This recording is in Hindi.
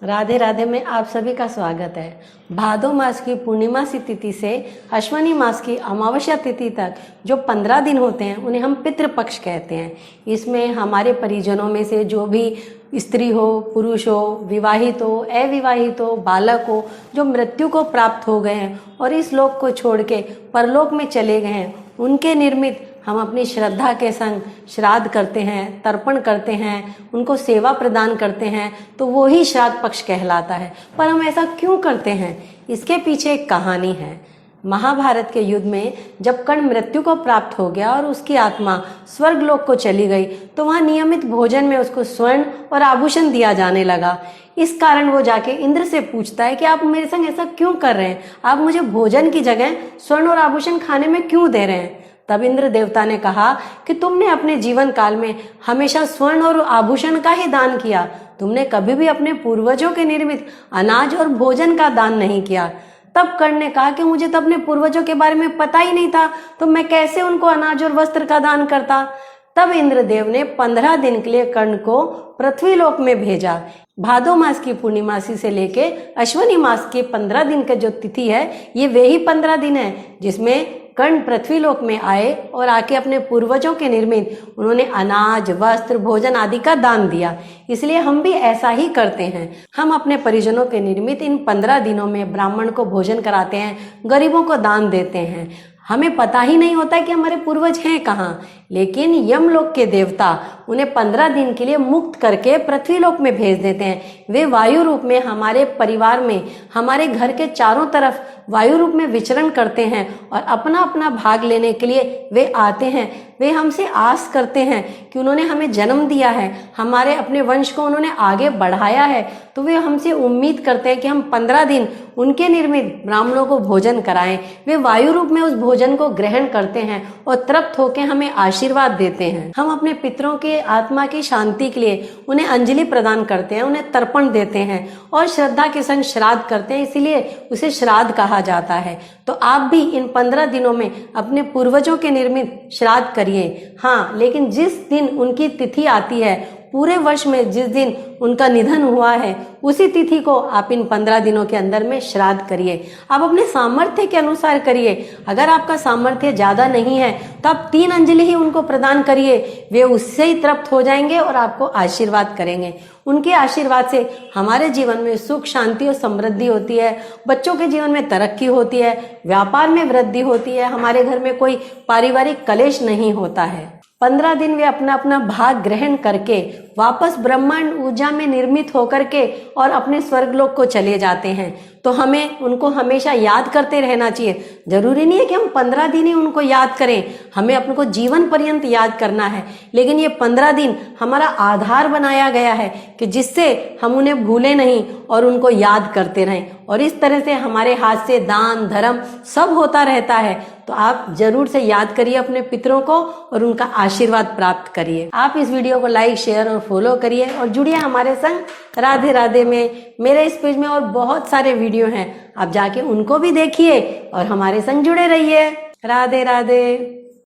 राधे राधे में आप सभी का स्वागत है। भादो मास की पूर्णिमासी तिथि से अश्वनी मास की अमावस्या तिथि तक जो 15 दिन होते हैं उन्हें हम पितृपक्ष कहते हैं। इसमें हमारे परिजनों में से जो भी स्त्री हो, पुरुष हो, विवाहित हो, अविवाहित हो, बालक हो, जो मृत्यु को प्राप्त हो गए हैं और इस लोक को छोड़ के परलोक में चले गए हैं, उनके निर्मित हम अपनी श्रद्धा के संग श्राद्ध करते हैं, तर्पण करते हैं, उनको सेवा प्रदान करते हैं, तो वो ही श्राद्ध पक्ष कहलाता है। पर हम ऐसा क्यों करते हैं? इसके पीछे एक कहानी है। महाभारत के युद्ध में जब कर्ण मृत्यु को प्राप्त हो गया और उसकी आत्मा स्वर्ग लोक को चली गई, तो वहाँ नियमित भोजन में उसको स्वर्ण और आभूषण दिया जाने लगा। इस कारण वो जाके इंद्र से पूछता है कि आप मेरे संग ऐसा क्यों कर रहे हैं? आप मुझे भोजन की जगह स्वर्ण और आभूषण खाने में क्यों दे रहे हैं? तब इंद्र देवता ने कहा कि तुमने अपने जीवन काल में हमेशा स्वर्ण और आभूषण का ही दान किया, तुमने कभी भी अपने पूर्वजों के निर्मित अनाज और भोजन का दान नहीं किया। तब कर्ण ने कहा कि मुझे तो अपने पूर्वजों के बारे में पता ही नहीं था, तो मैं कैसे उनको अनाज और वस्त्र का दान करता। तब इंद्रदेव ने 15 दिन के लिए कर्ण को पृथ्वी लोक में भेजा। भादो मास की पूर्णिमासी से लेके अश्वनी मास के 15 दिन का जो तिथि है, ये वे ही 15 दिन है जिसमें कर्ण पृथ्वी लोक में आए और आके अपने पूर्वजों के निर्मित उन्होंने अनाज, वस्त्र, भोजन आदि का दान दिया। इसलिए हम भी ऐसा ही करते हैं। हम अपने परिजनों के निर्मित इन 15 दिनों में ब्राह्मण को भोजन कराते हैं, गरीबों को दान देते हैं। हमें पता ही नहीं होता कि हमारे पूर्वज हैं कहाँ, लेकिन यमलोक के देवता उन्हें 15 दिन के लिए मुक्त करके पृथ्वी लोक में भेज देते हैं। वे वायु रूप में हमारे परिवार में, हमारे घर के चारों तरफ वायु रूप में विचरण करते हैं और अपना अपना भाग लेने के लिए वे आते हैं। वे हमसे आस करते हैं कि उन्होंने हमें जन्म दिया है, हमारे अपने वंश को उन्होंने आगे बढ़ाया है, तो वे हमसे उम्मीद करते हैं कि हम 15 दिन उनके निर्मित ब्राह्मणों को भोजन कराएं। वे वायु रूप में उस भोजन को ग्रहण करते हैं और तृप्त होकर हमें आशीर्वाद देते हैं। हम अपने पितरों के आत्मा की शांति के लिए उन्हें अंजलि प्रदान करते हैं, उन्हें तर्पण देते हैं और श्रद्धा के संग श्राद्ध करते हैं, इसीलिए उसे श्राद्ध कहा जाता है। तो आप भी इन 15 दिनों में अपने पूर्वजों के निर्मित श्राद्ध करिए। हाँ, लेकिन जिस दिन उनकी तिथि आती है, पूरे वर्ष में जिस दिन उनका निधन हुआ है, उसी तिथि को आप इन 15 दिनों के अंदर में श्राद्ध करिए। आप अपने सामर्थ्य के अनुसार करिए। अगर आपका सामर्थ्य ज्यादा नहीं है तो आप 3 अंजलि ही उनको प्रदान करिए, वे उससे ही तृप्त हो जाएंगे और आपको आशीर्वाद करेंगे। उनके आशीर्वाद से हमारे जीवन में सुख, शांति और समृद्धि होती है, बच्चों के जीवन में तरक्की होती है, व्यापार में वृद्धि होती है, हमारे घर में कोई पारिवारिक कलेश नहीं होता है। 15 दिन वे अपना अपना भाग ग्रहण करके वापस ब्रह्मांड ऊर्जा में निर्मित होकर के और अपने स्वर्गलोक को चले जाते हैं। तो हमें उनको हमेशा याद करते रहना चाहिए। जरूरी नहीं है कि हम 15 दिन ही उनको याद करें, हमें अपने को जीवन पर्यंत याद करना है। लेकिन ये 15 दिन हमारा आधार बनाया गया है कि जिससे हम उन्हें भूले नहीं और उनको याद करते रहें, और इस तरह से हमारे हाथ से दान धर्म सब होता रहता है। तो आप जरूर से याद करिए अपने पितरों को और उनका आशीर्वाद प्राप्त करिए। आप इस वीडियो को लाइक, शेयर और फॉलो करिए और जुड़िए हमारे संग राधे राधे में। मेरे इस पेज में और बहुत सारे वीडियो हैं, आप जाके उनको भी देखिए और हमारे संग जुड़े रहिए। राधे राधे।